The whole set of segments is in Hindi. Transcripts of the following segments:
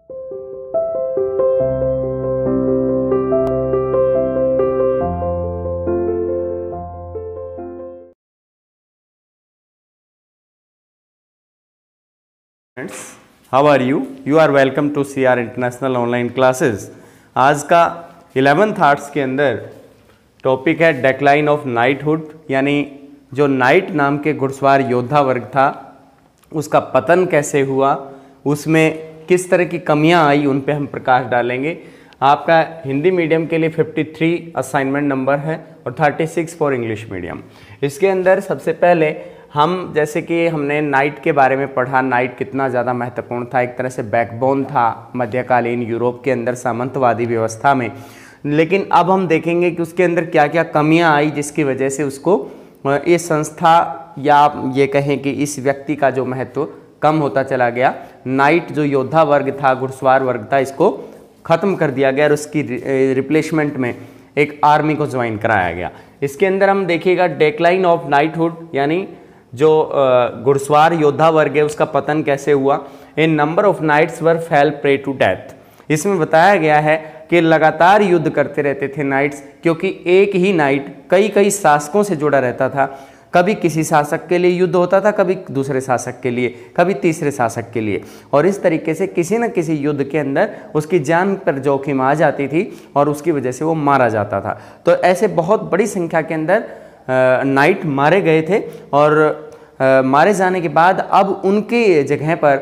How are you? You are welcome to CR international online classes. आज का 11th आर्ट्स के अंदर टॉपिक है डेक्लाइन ऑफ नाइटहुड, यानी जो नाइट नाम के घुड़सवार योद्धा वर्ग था उसका पतन कैसे हुआ, उसमें किस तरह की कमियां आई, उन पे हम प्रकाश डालेंगे। आपका हिंदी मीडियम के लिए 53 असाइनमेंट नंबर है और 36 फॉर इंग्लिश मीडियम। इसके अंदर सबसे पहले हम जैसे कि हमने नाइट के बारे में पढ़ा, नाइट कितना ज़्यादा महत्वपूर्ण था, एक तरह से बैकबोन था मध्यकालीन यूरोप के अंदर सामंतवादी व्यवस्था में। लेकिन अब हम देखेंगे कि उसके अंदर क्या क्या कमियां आई जिसकी वजह से उसको ये संस्था या ये कहें कि इस व्यक्ति का जो महत्व कम होता चला गया। नाइट जो योद्धा वर्ग था, घुड़सवार वर्ग था, इसको ख़त्म कर दिया गया और उसकी रिप्लेसमेंट में एक आर्मी को ज्वाइन कराया गया। इसके अंदर हम देखिएगा डेक्लाइन ऑफ नाइटहुड, यानी जो घुड़सवार योद्धा वर्ग है उसका पतन कैसे हुआ। A number of knights were fell prey to death. इसमें बताया गया है कि लगातार युद्ध करते रहते थे नाइट्स, क्योंकि एक ही नाइट कई कई शासकों से जुड़ा रहता था। कभी किसी शासक के लिए युद्ध होता था, कभी दूसरे शासक के लिए, कभी तीसरे शासक के लिए, और इस तरीके से किसी न किसी युद्ध के अंदर उसकी जान पर जोखिम आ जाती थी और उसकी वजह से वो मारा जाता था। तो ऐसे बहुत बड़ी संख्या के अंदर नाइट मारे गए थे और मारे जाने के बाद अब उनकी जगह पर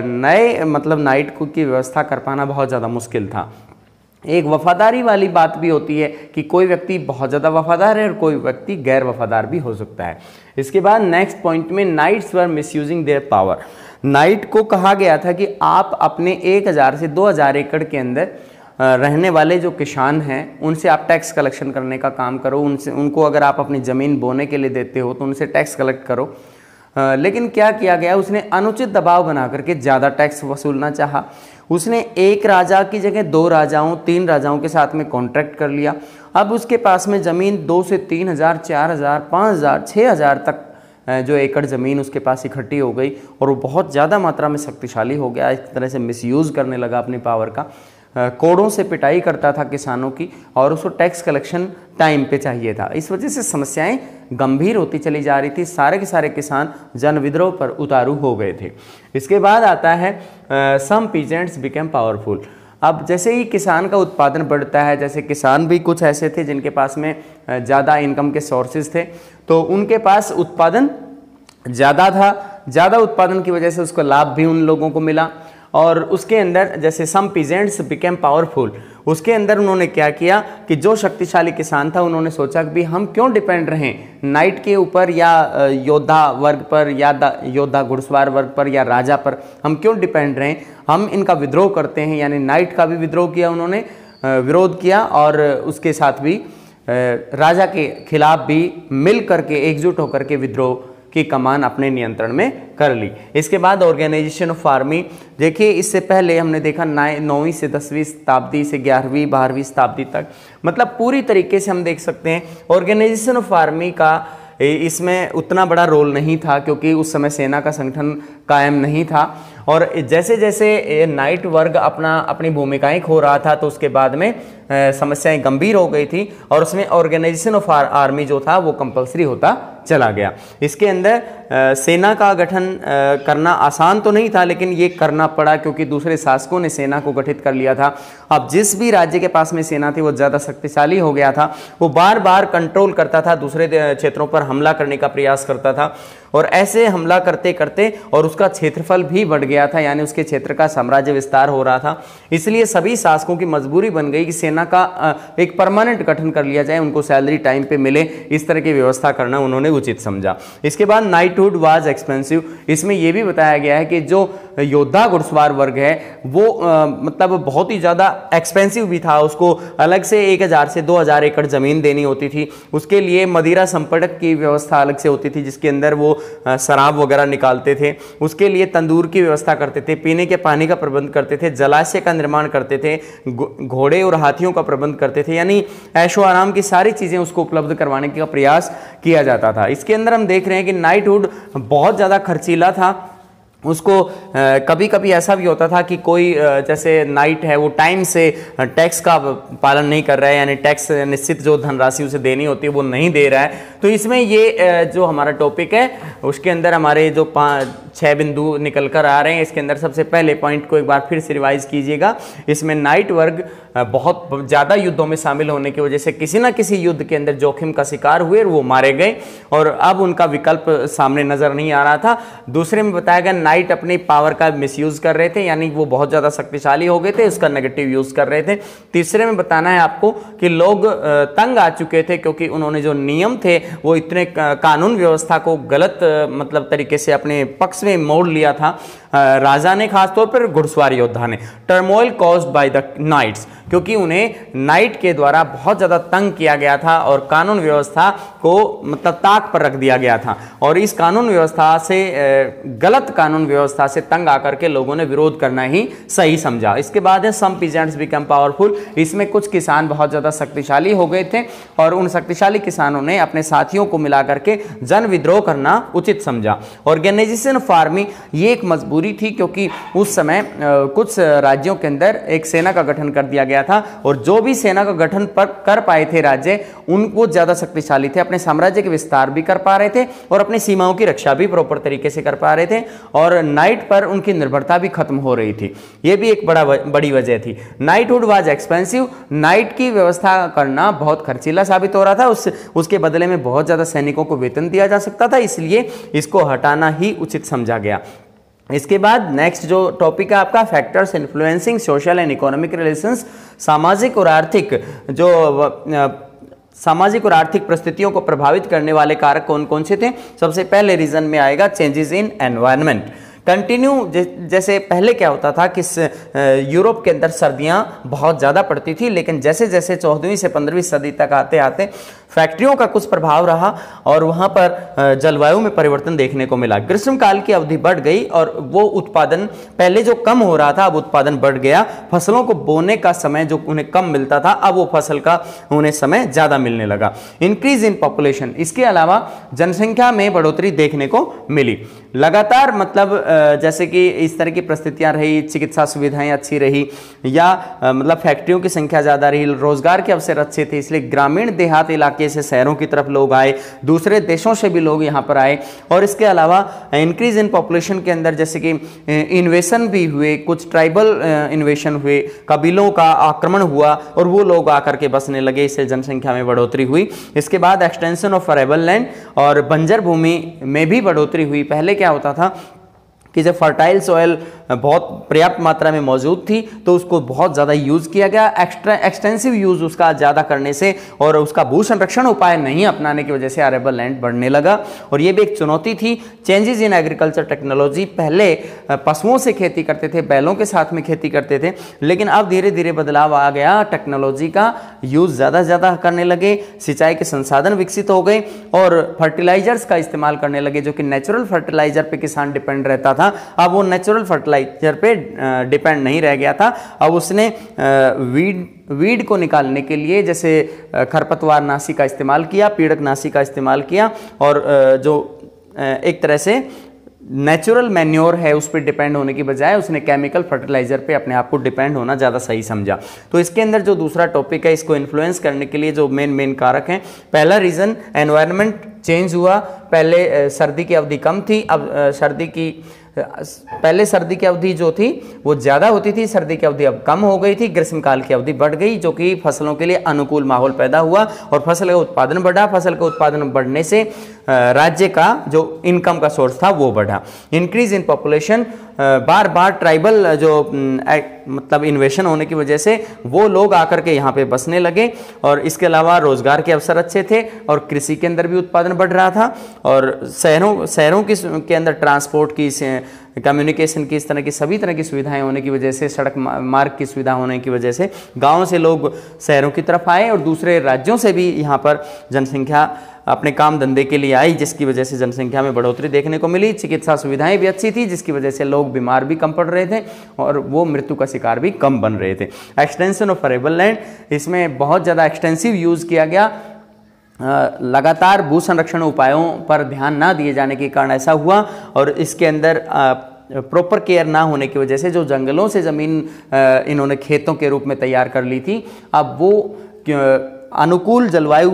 नए नाइट की व्यवस्था कर पाना बहुत ज़्यादा मुश्किल था। एक वफादारी वाली बात भी होती है कि कोई व्यक्ति बहुत ज़्यादा वफादार है और कोई व्यक्ति गैर वफादार भी हो सकता है। इसके बाद नेक्स्ट पॉइंट में knights were misusing their power. Knight को कहा गया था कि आप अपने 1000 से 2000 एकड़ के अंदर रहने वाले जो किसान हैं उनसे आप टैक्स कलेक्शन करने का काम करो। उनको अगर आप अपनी ज़मीन बोने के लिए देते हो तो उनसे टैक्स कलेक्ट करो। लेकिन क्या किया गया, उसने अनुचित दबाव बना करके ज़्यादा टैक्स वसूलना चाहा। उसने एक राजा की जगह 2 राजाओं 3 राजाओं के साथ में कॉन्ट्रैक्ट कर लिया। अब उसके पास में ज़मीन 2 से 3000 4000 5000 6000 तक जो एकड़ ज़मीन उसके पास इकट्ठी हो गई और वो बहुत ज़्यादा मात्रा में शक्तिशाली हो गया। इस तरह से मिसयूज़ करने लगा अपनी पावर का। कोड़ों से पिटाई करता था किसानों की और उसको टैक्स कलेक्शन टाइम पे चाहिए था। इस वजह से समस्याएं गंभीर होती चली जा रही थी। सारे के सारे किसान जन विद्रोह पर उतारू हो गए थे। इसके बाद आता है सम पीजेंट्स बिकेम पावरफुल। अब जैसे ही किसान का उत्पादन बढ़ता है, जैसे किसान भी कुछ ऐसे थे जिनके पास में ज़्यादा इनकम के सोर्सेज थे, तो उनके पास उत्पादन ज़्यादा था। ज़्यादा उत्पादन की वजह से उसको लाभ भी उन लोगों को मिला। और उसके अंदर जैसे सम पीजेंट्स बिकेम पावरफुल, उसके अंदर उन्होंने क्या किया कि जो शक्तिशाली किसान था उन्होंने सोचा कि भी हम क्यों डिपेंड रहें नाइट के ऊपर या योद्धा वर्ग पर या योद्धा घुड़सवार वर्ग पर या राजा पर, हम क्यों डिपेंड रहें, हम इनका विद्रोह करते हैं। यानी नाइट का भी विद्रोह किया उन्होंने, विरोध किया और उसके साथ भी राजा के खिलाफ भी मिल करके एकजुट होकर के विद्रोह की कमान अपने नियंत्रण में कर ली। इसके बाद ऑर्गेनाइजेशन ऑफ आर्मी, देखिए इससे पहले हमने देखा 9वीं से 10वीं शताब्दी से 11वीं 12वीं शताब्दी तक, पूरी तरीके से हम देख सकते हैं ऑर्गेनाइजेशन ऑफ आर्मी का इसमें उतना बड़ा रोल नहीं था, क्योंकि उस समय सेना का संगठन कायम नहीं था। और जैसे जैसे नाइट वर्ग अपनी भूमिकाएं खो रहा था तो उसके बाद में समस्याएं गंभीर हो गई थी और उसमें ऑर्गेनाइजेशन ऑफ आर्मी जो था वो कंपलसरी होता चला गया। इसके अंदर सेना का गठन करना आसान तो नहीं था, लेकिन ये करना पड़ा क्योंकि दूसरे शासकों ने सेना को गठित कर लिया था। अब जिस भी राज्य के पास में सेना थी वो ज़्यादा शक्तिशाली हो गया था, वो बार बार कंट्रोल करता था, दूसरे क्षेत्रों पर हमला करने का प्रयास करता था और ऐसे हमला करते करते और उसका क्षेत्रफल भी बढ़ गया था, यानी उसके क्षेत्र का साम्राज्य विस्तार हो रहा था। इसलिए सभी शासकों की मजबूरी बन गई कि सेना का एक परमानेंट गठन कर लिया जाए, उनको सैलरी टाइम पे मिले, इस तरह की व्यवस्था करना उन्होंने उचित समझा। इसके बाद नाइटहुड वाज एक्सपेंसिव। इसमें यह भी बताया गया है कि जो योद्धा घुड़सवार वर्ग है वो बहुत ही ज़्यादा एक्सपेंसिव भी था। उसको अलग से 1000 से 2000 एकड़ ज़मीन देनी होती थी। उसके लिए मदिरा संपड़क की व्यवस्था अलग से होती थी जिसके अंदर वो शराब वगैरह निकालते थे। उसके लिए तंदूर की व्यवस्था करते थे, पीने के पानी का प्रबंध करते थे, जलाशय का निर्माण करते थे, घोड़े और हाथियों का प्रबंध करते थे, यानी ऐशो आराम की सारी चीज़ें उसको उपलब्ध करवाने का प्रयास किया जाता था। इसके अंदर हम देख रहे हैं कि नाइटहुड बहुत ज़्यादा खर्चीला था उसको कभी कभी ऐसा भी होता था कि कोई जैसे नाइट है वो टाइम से टैक्स का पालन नहीं कर रहा है, यानी टैक्स निश्चित जो धनराशि उसे देनी होती है वो नहीं दे रहा है। तो इसमें ये जो हमारा टॉपिक है उसके अंदर हमारे जो 6 बिंदु निकल कर आ रहे हैं, इसके अंदर सबसे पहले पॉइंट को एक बार फिर से रिवाइज कीजिएगा। इसमें नाइट वर्ग बहुत ज़्यादा युद्धों में शामिल होने की वजह से किसी ना किसी युद्ध के अंदर जोखिम का शिकार हुए, वो मारे गए और अब उनका विकल्प सामने नजर नहीं आ रहा था। दूसरे में बताया गया नाइट अपनी पावर का मिसयूज कर रहे थे, यानी वो बहुत ज़्यादा शक्तिशाली हो गए थे, उसका नेगेटिव यूज कर रहे थे। तीसरे में बताना है आपको कि लोग तंग आ चुके थे क्योंकि उन्होंने जो नियम थे वो इतने कानून व्यवस्था को गलत मतलब तरीके से अपने पक्ष में मोड़ लिया था राजा ने, खासतौर पर घुड़सवार योद्धा ने। Turmoil caused by the knights, क्योंकि उन्हें नाइट के द्वारा बहुत ज़्यादा तंग किया गया था और कानून व्यवस्था को मतलब ताक पर रख दिया गया था, और इस कानून व्यवस्था से गलत कानून व्यवस्था से तंग आकर के लोगों ने विरोध करना ही सही समझा। इसके बाद है सम पीजेंट्स बिकम पावरफुल। इसमें कुछ किसान बहुत ज़्यादा शक्तिशाली हो गए थे और उन शक्तिशाली किसानों ने अपने साथियों को मिला करके जन विद्रोह करना उचित समझा। ऑर्गेनाइजेशन ऑफ आर्मी, ये एक मजबूरी थी क्योंकि उस समय कुछ राज्यों के अंदर एक सेना का गठन कर दिया गया था और जो भी सेना का गठन कर पाए थे राज्य, उनको ज्यादा शक्तिशाली थे, अपने साम्राज्य के विस्तार भी कर पा रहे थे और अपनी सीमाओं की रक्षा भी प्रॉपर तरीके से कर पा रहे थे, और नाइट पर उनकी निर्भरता भी खत्म हो रही थी। यह भी एक बड़ी वजह थी। नाइटहुड वाज एक्सपेंसिव, नाइट की व्यवस्था करना बहुत खर्चीला साबित हो रहा था, उसके बदले में बहुत ज्यादा सैनिकों को वेतन दिया जा सकता था, इसलिए इसको हटाना ही उचित समझा गया। इसके बाद नेक्स्ट जो टॉपिक है आपका factors influencing social and economic relations, सामाजिक और आर्थिक परिस्थितियों को प्रभावित करने वाले कारक कौन कौन से थे। सबसे पहले रीजन में आएगा चेंजेस इन एनवायरनमेंट। कंटिन्यू जैसे पहले क्या होता था कि यूरोप के अंदर सर्दियां बहुत ज़्यादा पड़ती थी, लेकिन जैसे जैसे 14वीं से 15वीं सदी तक आते आते फैक्ट्रियों का कुछ प्रभाव रहा और वहाँ पर जलवायु में परिवर्तन देखने को मिला। ग्रीष्मकाल की अवधि बढ़ गई और वो उत्पादन पहले जो कम हो रहा था अब उत्पादन बढ़ गया। फसलों को बोने का समय जो उन्हें कम मिलता था अब वो फसल का उन्हें समय ज़्यादा मिलने लगा। इंक्रीज इन पॉपुलेशन, इसके अलावा जनसंख्या में बढ़ोतरी देखने को मिली लगातार, मतलब जैसे कि इस तरह की परिस्थितियां रही, चिकित्सा सुविधाएं अच्छी रही या मतलब फैक्ट्रियों की संख्या ज़्यादा रही, रोजगार के अवसर अच्छे थे, इसलिए ग्रामीण देहात इलाके से शहरों की तरफ लोग आए, दूसरे देशों से भी लोग यहाँ पर आए। और इसके अलावा इंक्रीज इन पॉपुलेशन के अंदर जैसे कि इन्वेशन भी हुए, कुछ ट्राइबल इन्वेशन हुए, कबीलों का आक्रमण हुआ और वो लोग आकर के बसने लगे, इससे जनसंख्या में बढ़ोतरी हुई। इसके बाद एक्सटेंशन ऑफ अरेबल लैंड और बंजर भूमि में भी बढ़ोतरी हुई। पहले क्या होता था कि जब फर्टाइल सॉइल बहुत पर्याप्त मात्रा में मौजूद थी तो उसको बहुत ज़्यादा यूज़ किया गया, एक्सटेंसिव यूज़ उसका ज़्यादा करने से और उसका भू संरक्षण उपाय नहीं अपनाने की वजह से अरेबल लैंड बढ़ने लगा, और ये भी एक चुनौती थी। चेंजेस इन एग्रीकल्चर टेक्नोलॉजी, पहले पशुओं से खेती करते थे, बैलों के साथ में खेती करते थे, लेकिन अब धीरे धीरे बदलाव आ गया, टेक्नोलॉजी का यूज़ ज़्यादा से ज़्यादा करने लगे, सिंचाई के संसाधन विकसित हो गए और फर्टिलाइजर्स का इस्तेमाल करने लगे, जो कि नेचुरल फर्टिलाइजर पे किसान डिपेंड रहता था, अब वो नेचुरल फर्टिलाइजर पे डिपेंड नहीं रह गया था। अब उसने वीड को निकालने के लिए जैसे खरपतवार नाशी का इस्तेमाल किया, पीड़क नाशी का इस्तेमाल किया, और जो एक तरह से नेचुरल मैन्योर है उस पर डिपेंड होने की बजाय उसने केमिकल फर्टिलाइजर पे अपने आप को डिपेंड होना ज़्यादा सही समझा। तो इसके अंदर जो दूसरा टॉपिक है, इसको इन्फ्लुएंस करने के लिए जो मेन कारक हैं, पहला रीज़न एनवायरनमेंट चेंज हुआ। पहले सर्दी की अवधि कम थी, अब पहले सर्दी की अवधि जो थी वो ज़्यादा होती थी, सर्दी की अवधि अब कम हो गई थी, ग्रीष्मकाल की अवधि बढ़ गई, जो कि फसलों के लिए अनुकूल माहौल पैदा हुआ और फसल का उत्पादन बढ़ा। फसल का उत्पादन बढ़ने से राज्य का जो इनकम का सोर्स था वो बढ़ा। इंक्रीज इन पॉपुलेशन, बार बार ट्राइबल जो मतलब इन्वेशन होने की वजह से वो लोग आकर के यहाँ पे बसने लगे, और इसके अलावा रोजगार के अवसर अच्छे थे और कृषि के अंदर भी उत्पादन बढ़ रहा था, और शहरों के अंदर ट्रांसपोर्ट की, कम्युनिकेशन की, इस तरह की सभी तरह की सुविधाएं होने की वजह से, सड़क मार्ग की सुविधा होने की वजह से गाँव से लोग शहरों की तरफ आए और दूसरे राज्यों से भी यहाँ पर जनसंख्या अपने काम धंधे के लिए आई, जिसकी वजह से जनसंख्या में बढ़ोतरी देखने को मिली। चिकित्सा सुविधाएं भी अच्छी थी, जिसकी वजह से लोग बीमार भी कम पड़ रहे थे और वो मृत्यु का शिकार भी कम बन रहे थे। एक्सटेंशन ऑफ अरेबल लैंड, इसमें बहुत ज़्यादा एक्सटेंसिव यूज़ किया गया। लगातार भू संरक्षण उपायों पर ध्यान ना दिए जाने के कारण ऐसा हुआ, और इसके अंदर प्रॉपर केयर ना होने की वजह से जो जंगलों से ज़मीन इन्होंने खेतों के रूप में तैयार कर ली थी, अब वो अनुकूल जलवायु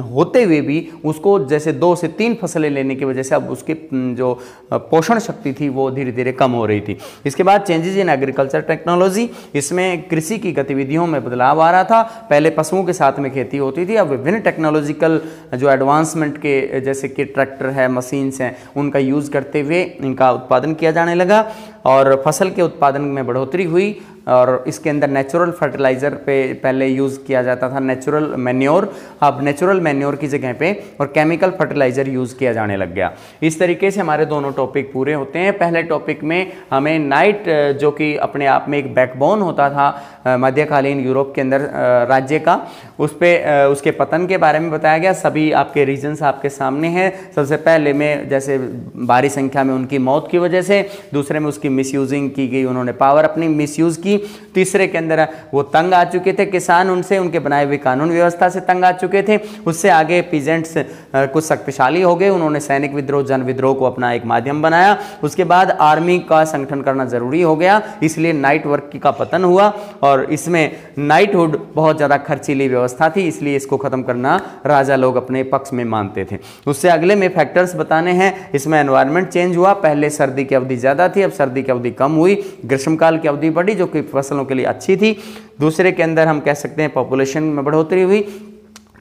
होते हुए भी उसको जैसे 2 से 3 फसलें लेने की वजह से अब उसकी जो पोषण शक्ति थी वो धीरे धीरे कम हो रही थी। इसके बाद चेंजेस इन एग्रीकल्चर टेक्नोलॉजी, इसमें कृषि की गतिविधियों में बदलाव आ रहा था। पहले पशुओं के साथ में खेती होती थी, अब विभिन्न टेक्नोलॉजिकल जो एडवांसमेंट के जैसे कि ट्रैक्टर है, मशीन्स हैं, उनका यूज़ करते हुए इनका उत्पादन किया जाने लगा और फसल के उत्पादन में बढ़ोतरी हुई। और इसके अंदर नेचुरल फर्टिलाइज़र पे पहले यूज़ किया जाता था, नेचुरल मैन्योर, अब नेचुरल मैन्योर की जगह पे और केमिकल फर्टिलाइज़र यूज़ किया जाने लग गया। इस तरीके से हमारे दोनों टॉपिक पूरे होते हैं। पहले टॉपिक में हमें नाइट, जो कि अपने आप में एक बैकबोन होता था मध्यकालीन यूरोप के अंदर राज्य का, उस पर उसके पतन के बारे में बताया गया। सभी आपके रीजन्स आपके सामने हैं। सबसे पहले में जैसे भारी संख्या में उनकी मौत की वजह से, दूसरे में उसकी मिसयूजिंग की गई, उन्होंने पावर अपनी मिसयूज़ की, तीसरे के अंदर वो तंग आ चुके थे किसान, उनसे उनके बनाए हुए कानून व्यवस्था से तंग आ चुके थे। उससे आगे पीजेंट्स कुछ शक्तिशाली हो गए, उन्होंने सैनिक विद्रोह, जन विद्रोह को अपना एक माध्यम बनाया। उसके बाद आर्मी का संगठन करना जरूरी हो गया, इसलिए नाइट वर्क का पतन हुआ और इसमें नाइटहुड बहुत ज़्यादा खर्चीली व्यवस्था थी, इसलिए इसको खत्म करना राजा लोग अपने पक्ष में मानते थे। उससे अगले में फैक्टर्स बताने हैं। इसमें एनवायरनमेंट चेंज हुआ, पहले सर्दी की अवधि ज़्यादा थी, अब सर्दी की अवधि कम हुई, ग्रीष्मकाल की अवधि बढ़ी जो कि फसलों के लिए अच्छी थी। दूसरे के अंदर हम कह सकते हैं पॉपुलेशन में बढ़ोतरी हुई।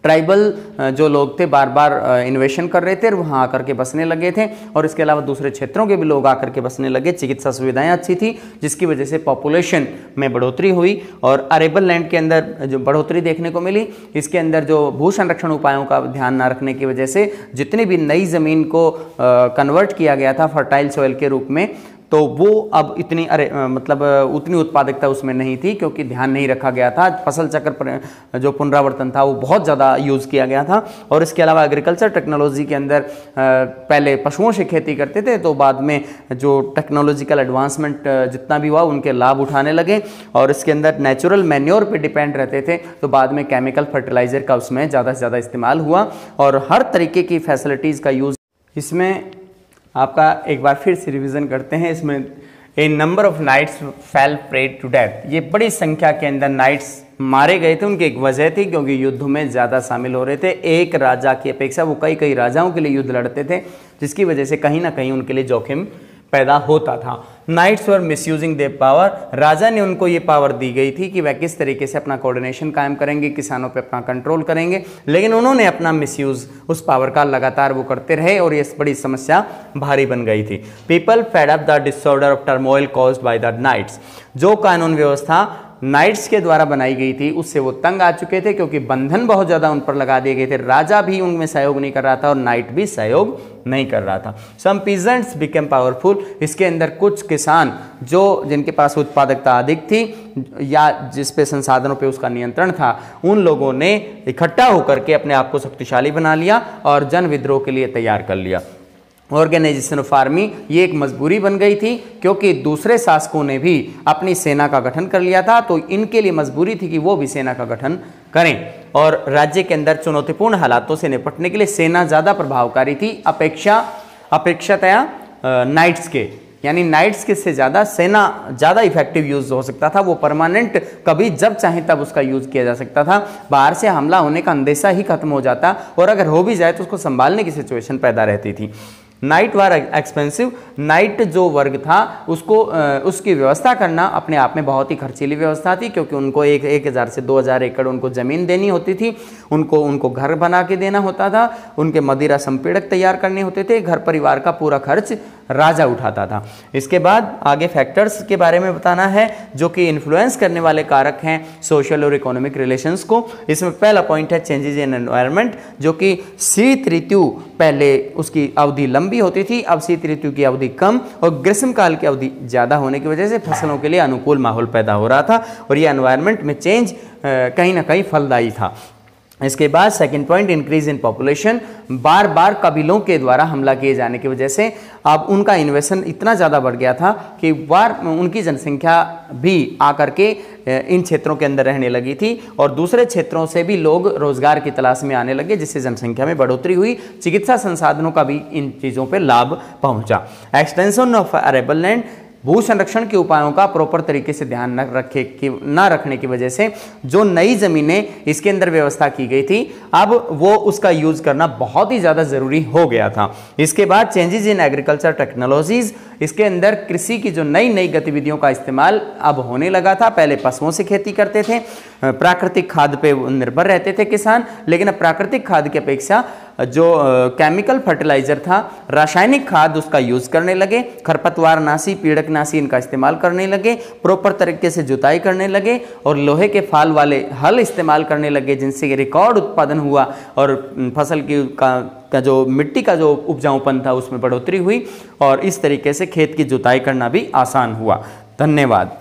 ट्राइबल जो लोग थे बार बार इन्वेशन कर रहे थे और वहाँ आकर के बसने लगे थे, और इसके अलावा दूसरे क्षेत्रों के भी लोग आकर के बसने लगे। चिकित्सा सुविधाएं अच्छी थी जिसकी वजह से पॉपुलेशन में बढ़ोतरी हुई और अरेबल लैंड के अंदर जो बढ़ोतरी देखने को मिली। इसके अंदर जो भू संरक्षण उपायों का ध्यान न रखने की वजह से जितनी भी नई ज़मीन को कन्वर्ट किया गया था फर्टाइल सॉइल के रूप में, तो वो अब इतनी उतनी उत्पादकता उसमें नहीं थी क्योंकि ध्यान नहीं रखा गया था। फसल चक्र पर जो पुनरावर्तन था वो बहुत ज़्यादा यूज़ किया गया था। और इसके अलावा एग्रीकल्चर टेक्नोलॉजी के अंदर पहले पशुओं से खेती करते थे, तो बाद में जो टेक्नोलॉजिकल एडवांसमेंट जितना भी हुआ उनके लाभ उठाने लगे और इसके अंदर नेचुरल मैन्योर पे डिपेंड रहते थे, तो बाद में केमिकल फर्टिलाइज़र का उसमें ज़्यादा से ज़्यादा इस्तेमाल हुआ और हर तरीके की फैसिलिटीज़ का यूज़। इसमें आपका एक बार फिर से रिवीजन करते हैं। इसमें a number of knights fell prey to death, ये बड़ी संख्या के अंदर नाइट्स मारे गए थे। उनकी एक वजह थी क्योंकि युद्ध में ज़्यादा शामिल हो रहे थे। एक राजा की अपेक्षा वो कई कई राजाओं के लिए युद्ध लड़ते थे, जिसकी वजह से कहीं ना कहीं उनके लिए जोखिम पैदा होता था। Knights were misusing their power, राजा ने उनको ये पावर दी गई थी कि वह किस तरीके से अपना कोऑर्डिनेशन कायम करेंगे, किसानों पे अपना कंट्रोल करेंगे, लेकिन उन्होंने अपना मिसयूज उस पावर का लगातार वो करते रहे और ये बड़ी समस्या भारी बन गई थी। People fed up the disorder of turmoil caused by the knights, जो कानून व्यवस्था नाइट्स के द्वारा बनाई गई थी उससे वो तंग आ चुके थे क्योंकि बंधन बहुत ज़्यादा उन पर लगा दिए गए थे। राजा भी उनमें सहयोग नहीं कर रहा था और नाइट भी सहयोग नहीं कर रहा था। सम पीजेंट्स बिकेम पावरफुल, इसके अंदर कुछ किसान जो जिनके पास उत्पादकता अधिक थी या जिस पे संसाधनों पे उसका नियंत्रण था, उन लोगों ने इकट्ठा होकर के अपने आप को शक्तिशाली बना लिया और जन विद्रोह के लिए तैयार कर लिया। ऑर्गेनाइजेशन ऑफ आर्मी, ये एक मजबूरी बन गई थी क्योंकि दूसरे शासकों ने भी अपनी सेना का गठन कर लिया था, तो इनके लिए मजबूरी थी कि वो भी सेना का गठन करें और राज्य के अंदर चुनौतीपूर्ण हालातों से निपटने के लिए सेना ज़्यादा प्रभावकारी थी अपेक्षातया नाइट्स के, यानी नाइट्स के से ज़्यादा सेना ज़्यादा इफेक्टिव यूज़ हो सकता था। वो परमानेंट कभी जब चाहे तब उसका यूज़ किया जा सकता था, बाहर से हमला होने का अंदेशा ही खत्म हो जाता और अगर हो भी जाए तो उसको संभालने की सिचुएशन पैदा रहती थी। नाइट वार एक्सपेंसिव, नाइट जो वर्ग था उसको उसकी व्यवस्था करना अपने आप में बहुत ही खर्चीली व्यवस्था थी क्योंकि उनको 1000 से 2000 एकड़ उनको ज़मीन देनी होती थी, उनको घर बना के देना होता था, उनके मदिरा संपीड़क तैयार करने होते थे, घर परिवार का पूरा खर्च राजा उठाता था। इसके बाद आगे फैक्टर्स के बारे में बताना है जो कि इन्फ्लुएंस करने वाले कारक हैं सोशल और इकोनॉमिक रिलेशंस को। इसमें पहला पॉइंट है चेंजेस इन एनवायरनमेंट, जो कि शीत ऋतु पहले उसकी अवधि लंबी होती थी, अब शीत ऋतु की अवधि कम और ग्रीष्म काल की अवधि ज़्यादा होने की वजह से फसलों के लिए अनुकूल माहौल पैदा हो रहा था और ये एनवायरनमेंट में चेंज कहीं ना कहीं फलदायी था। इसके बाद second point increase in population, बार बार कबीलों के द्वारा हमला किए जाने की वजह से अब उनका इन्वेशन इतना ज़्यादा बढ़ गया था कि उनकी जनसंख्या भी आकर के इन क्षेत्रों के अंदर रहने लगी थी और दूसरे क्षेत्रों से भी लोग रोजगार की तलाश में आने लगे जिससे जनसंख्या में बढ़ोतरी हुई। चिकित्सा संसाधनों का भी इन चीज़ों पर लाभ पहुंचा। एक्सटेंशन ऑफ अरेबल लैंड, भू संरक्षण के उपायों का प्रॉपर तरीके से ध्यान न रखने की वजह से जो नई जमीनें इसके अंदर व्यवस्था की गई थी, अब वो उसका यूज करना बहुत ही ज्यादा जरूरी हो गया था। इसके बाद चेंजेस इन एग्रीकल्चर टेक्नोलॉजीज, इसके अंदर कृषि की जो नई नई गतिविधियों का इस्तेमाल अब होने लगा था। पहले पशुओं से खेती करते थे, प्राकृतिक खाद पे निर्भर रहते थे किसान, लेकिन अब प्राकृतिक खाद की अपेक्षा जो केमिकल फर्टिलाइजर था, रासायनिक खाद, उसका यूज करने लगे, खरपतवारनाशी, पीड़कनाशी इनका इस्तेमाल करने लगे, प्रॉपर तरीके से जुताई करने लगे और लोहे के फाल वाले हल इस्तेमाल करने लगे, जिनसे रिकॉर्ड उत्पादन हुआ और फसल की का जो मिट्टी का जो उपजाऊपन था उसमें बढ़ोतरी हुई और इस तरीके से खेत की जुताई करना भी आसान हुआ। धन्यवाद।